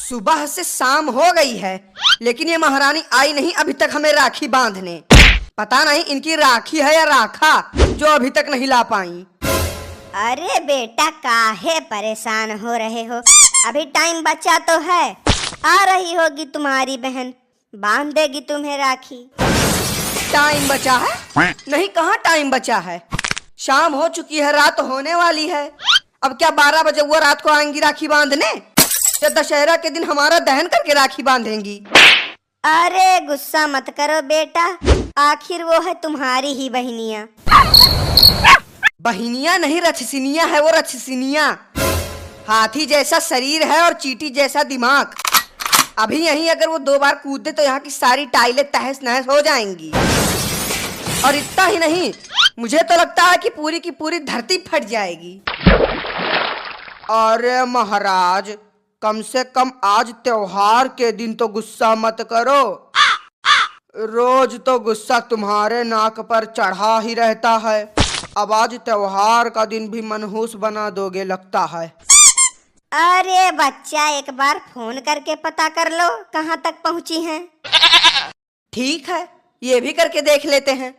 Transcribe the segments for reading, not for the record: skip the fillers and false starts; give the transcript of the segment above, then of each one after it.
सुबह से शाम हो गई है, लेकिन ये महारानी आई नहीं अभी तक हमें राखी बांधने। पता नहीं इनकी राखी है या राखा जो अभी तक नहीं ला पाई। अरे बेटा, काहे परेशान हो रहे हो? अभी टाइम बचा तो है। आ रही होगी तुम्हारी बहन, बांध देगी तुम्हें राखी। टाइम बचा है? नहीं, कहाँ टाइम बचा है। शाम हो चुकी है, रात होने वाली है। अब क्या 12 बजे वो रात को आएंगी राखी बांधने, या दशहरा के दिन हमारा दहन करके राखी बांधेंगी? अरे गुस्सा मत करो बेटा, आखिर वो है तुम्हारी ही बहनिया। बहनिया नहीं, रछसिनिया है वो, रछसिनिया। हाथी जैसा शरीर है और चींटी जैसा दिमाग। अभी यहीं अगर वो 2 बार कूद दे तो यहाँ की सारी टाइलें तहस नहस हो जाएंगी। और इतना ही नहीं, मुझे तो लगता है कि पूरी की पूरी धरती फट जाएगी। अरे महाराज, कम से कम आज त्योहार के दिन तो गुस्सा मत करो। रोज तो गुस्सा तुम्हारे नाक पर चढ़ा ही रहता है। अब आज त्योहार का दिन भी मनहूस बना दोगे लगता है। अरे बच्चा, एक बार फोन करके पता कर लो कहाँ तक पहुँची हैं। ठीक है, ये भी करके देख लेते हैं।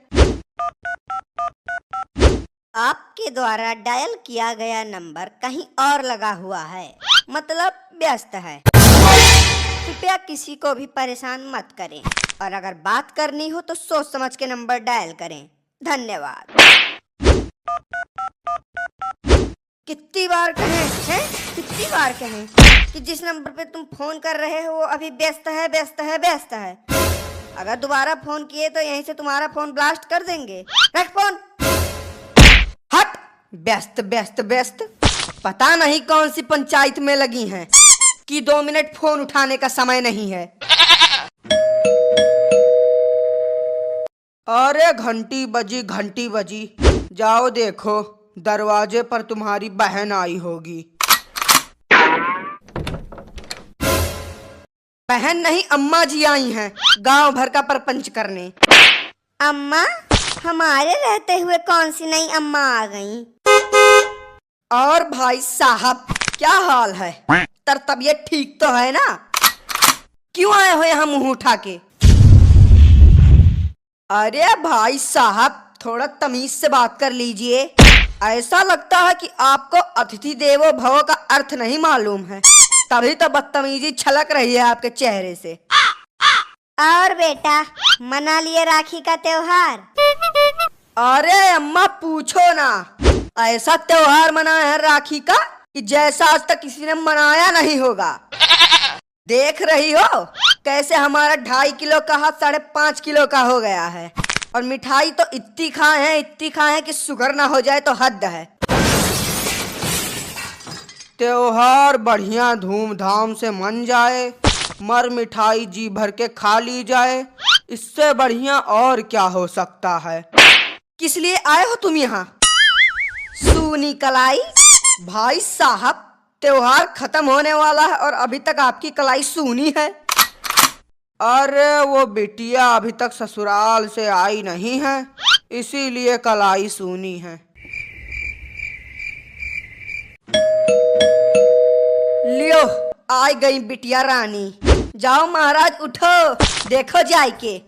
आपके द्वारा डायल किया गया नंबर कहीं और लगा हुआ है, मतलब व्यस्त है। कृपया किसी को भी परेशान मत करें, और अगर बात करनी हो तो सोच समझ के नंबर डायल करें। धन्यवाद। कितनी बार कहें हैं? कितनी बार कहें कि जिस नंबर पे तुम फोन कर रहे हो वो अभी व्यस्त है, व्यस्त है, व्यस्त है। अगर दोबारा फोन किए तो यहीं से तुम्हारा फोन ब्लास्ट कर देंगे। रख फोन। हट! व्यस्त व्यस्त व्यस्त, पता नहीं कौन सी पंचायत में लगी हैं कि 2 मिनट फोन उठाने का समय नहीं है। अरे घंटी बजी, घंटी बजी। जाओ देखो, दरवाजे पर तुम्हारी बहन आई होगी। बहन नहीं, अम्मा जी आई हैं गांव भर का परपंच करने। अम्मा? हमारे रहते हुए कौन सी नई अम्मा आ गई? और भाई साहब, क्या हाल है? तर तबीयत ठीक तो है ना? क्यों आए हो यहाँ मुंह उठा के? अरे भाई साहब, थोड़ा तमीज से बात कर लीजिए। ऐसा लगता है कि आपको अतिथि देवो भव का अर्थ नहीं मालूम है, तभी तो बदतमीजी छलक रही है आपके चेहरे से। और बेटा, मना लिए राखी का त्योहार? अरे अम्मा पूछो ना, ऐसा त्योहार मनाया है राखी का कि जैसा आज तक किसी ने मनाया नहीं होगा। देख रही हो कैसे हमारा 2.5 किलो का हाथ 5.5 किलो का हो गया है, और मिठाई तो इतनी खाए हैं कि शुगर ना हो जाए तो हद है। त्योहार बढ़िया धूमधाम से मन जाए, मर मिठाई जी भर के खा ली जाए, इससे बढ़िया और क्या हो सकता है। किस लिए आए हो तुम यहाँ? सूनी कलाई? भाई साहब, त्योहार खत्म होने वाला है और अभी तक आपकी कलाई सूनी है। अरे वो बिटिया अभी तक ससुराल से आई नहीं है, इसीलिए कलाई सूनी है। लियो, आ गई बिटिया रानी। जाओ महाराज, उठो, देखो जाय के।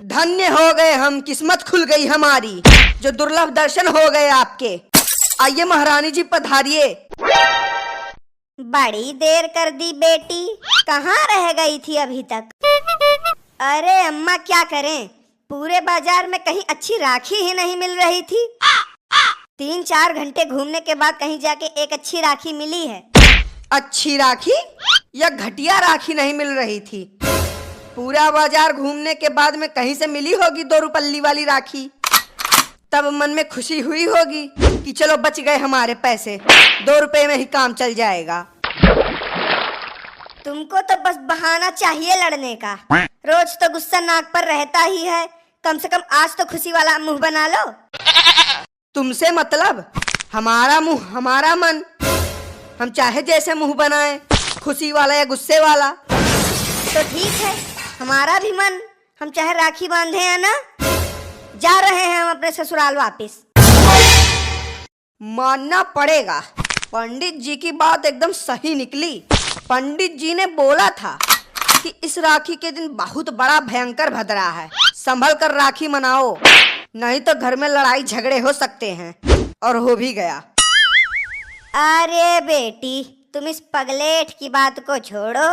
धन्य हो गए हम, किस्मत खुल गई हमारी, जो दुर्लभ दर्शन हो गए आपके। आइए महारानी जी, पधारिए। बड़ी देर कर दी बेटी, कहाँ रह गई थी अभी तक? अरे अम्मा, क्या करें, पूरे बाजार में कहीं अच्छी राखी ही नहीं मिल रही थी। 3-4 घंटे घूमने के बाद कहीं जाके एक अच्छी राखी मिली है। अच्छी राखी या घटिया राखी नहीं मिल रही थी? पूरा बाजार घूमने के बाद में कहीं से मिली होगी 2 रुपल्ली वाली राखी। तब मन में खुशी हुई होगी कि चलो बच गए हमारे पैसे, 2 रुपए में ही काम चल जाएगा। तुमको तो बस बहाना चाहिए लड़ने का। रोज तो गुस्सा नाक पर रहता ही है, कम से कम आज तो खुशी वाला मुंह बना लो। तुमसे मतलब? हमारा मुंह हमारा मन, हम चाहे जैसे मुंह बनाए, खुशी वाला या गुस्से वाला। तो ठीक है, हमारा भी मन, हम चाहे राखी बांधे या ना। जा रहे हैं हम अपने ससुराल वापिस। मानना पड़ेगा, पंडित जी की बात एकदम सही निकली। पंडित जी ने बोला था कि इस राखी के दिन बहुत बड़ा भयंकर भदरा है, संभल कर राखी मनाओ, नहीं तो घर में लड़ाई झगड़े हो सकते हैं। और हो भी गया। अरे बेटी, तुम इस पगलेट की बात को छोड़ो,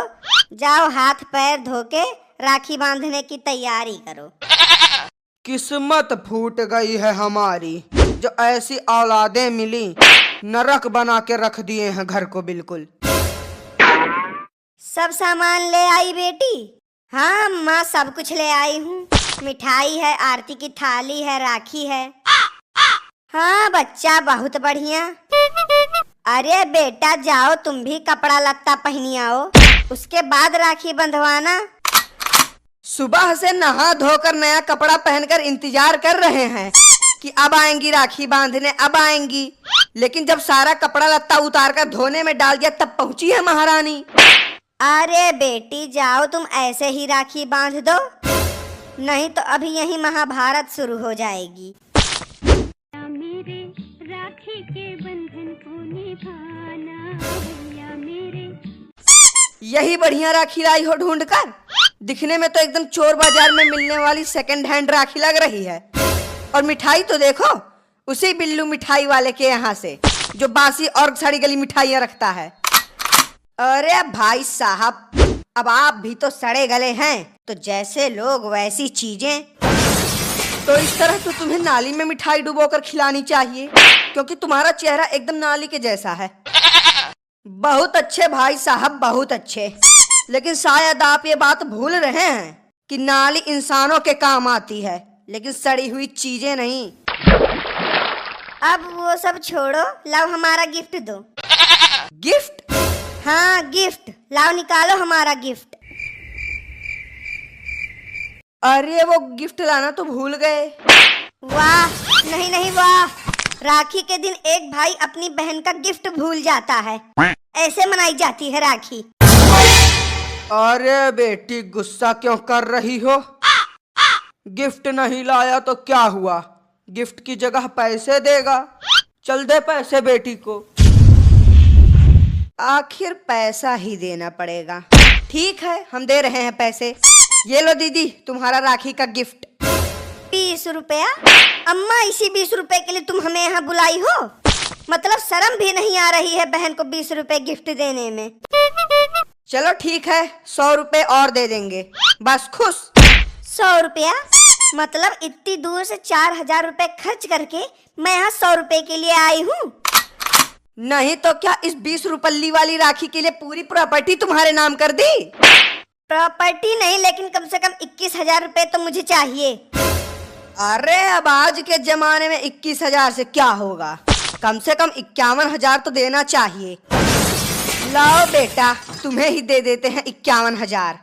जाओ हाथ पैर धो के राखी बांधने की तैयारी करो। किस्मत फूट गई है हमारी, जो ऐसी औलादें मिली, नरक बना के रख दिए हैं घर को बिल्कुल। सब सामान ले आई बेटी? हाँ माँ, सब कुछ ले आई हूँ। मिठाई है, आरती की थाली है, राखी है। हाँ बच्चा, बहुत बढ़िया। अरे बेटा जाओ, तुम भी कपड़ा लत्ता पहनी आओ, उसके बाद राखी बंधवाना। सुबह से नहा धोकर नया कपड़ा पहनकर इंतजार कर रहे हैं कि अब आएंगी राखी बांधने, अब आएंगी। लेकिन जब सारा कपड़ा लत्ता उतार कर धोने में डाल दिया तब पहुंची है महारानी। अरे बेटी जाओ, तुम ऐसे ही राखी बांध दो, नहीं तो अभी यही महाभारत शुरू हो जाएगी। मेरे राखी के बंधन को निभाना भैया मेरे। यही बढ़िया राखी लाई हो ढूंढकर। दिखने में तो एकदम चोर बाजार में मिलने वाली सेकंड हैंड राखी लग रही है। और मिठाई तो देखो, उसी बिल्लू मिठाई वाले के यहाँ से, जो बासी और सड़ी गली मिठाइयाँ रखता है। अरे भाई साहब, अब आप भी तो सड़े गले हैं, तो जैसे लोग वैसी चीजें। तो इस तरह तो तुम्हें नाली में मिठाई डुबोकर खिलानी चाहिए, क्योंकि तुम्हारा चेहरा एकदम नाली के जैसा है। बहुत अच्छे भाई साहब, बहुत अच्छे। लेकिन शायद आप ये बात भूल रहे हैं कि नाली इंसानों के काम आती है, लेकिन सड़ी हुई चीजें नहीं। अब वो सब छोड़ो, लाओ हमारा गिफ्ट दो। गिफ्ट? हाँ गिफ्ट लाओ, निकालो हमारा गिफ्ट। अरे वो गिफ्ट लाना तो भूल गए। वाह, नहीं नहीं वाह, राखी के दिन एक भाई अपनी बहन का गिफ्ट भूल जाता है। ऐसे मनाई जाती है राखी। अरे बेटी, गुस्सा क्यों कर रही हो? गिफ्ट नहीं लाया तो क्या हुआ? गिफ्ट की जगह पैसे देगा। चल दे पैसे बेटी को। आखिर पैसा ही देना पड़ेगा। ठीक है, हम दे रहे हैं पैसे। ये लो दीदी, तुम्हारा राखी का गिफ्ट। 20 रुपया? अम्मा, इसी 20 रुपए के लिए तुम हमें यहाँ बुलाई हो? मतलब शर्म भी नहीं आ रही है बहन को 20 रुपए गिफ्ट देने में? चलो ठीक है, 100 रुपए और दे देंगे, बस खुश। 100 रुपया? मतलब इतनी दूर से 4000 रुपए खर्च करके मैं यहाँ 100 रुपए के लिए आई हूँ? नहीं तो क्या इस 20 रुपल्ली वाली राखी के लिए पूरी प्रॉपर्टी तुम्हारे नाम कर दी? प्रॉपर्टी नहीं, लेकिन कम से कम 21,000 रुपए तो मुझे चाहिए। अरे अब आज के जमाने में 21,000 से क्या होगा? कम से कम 51,000 तो देना चाहिए। लाओ बेटा, तुम्हें ही दे देते हैं 51,000।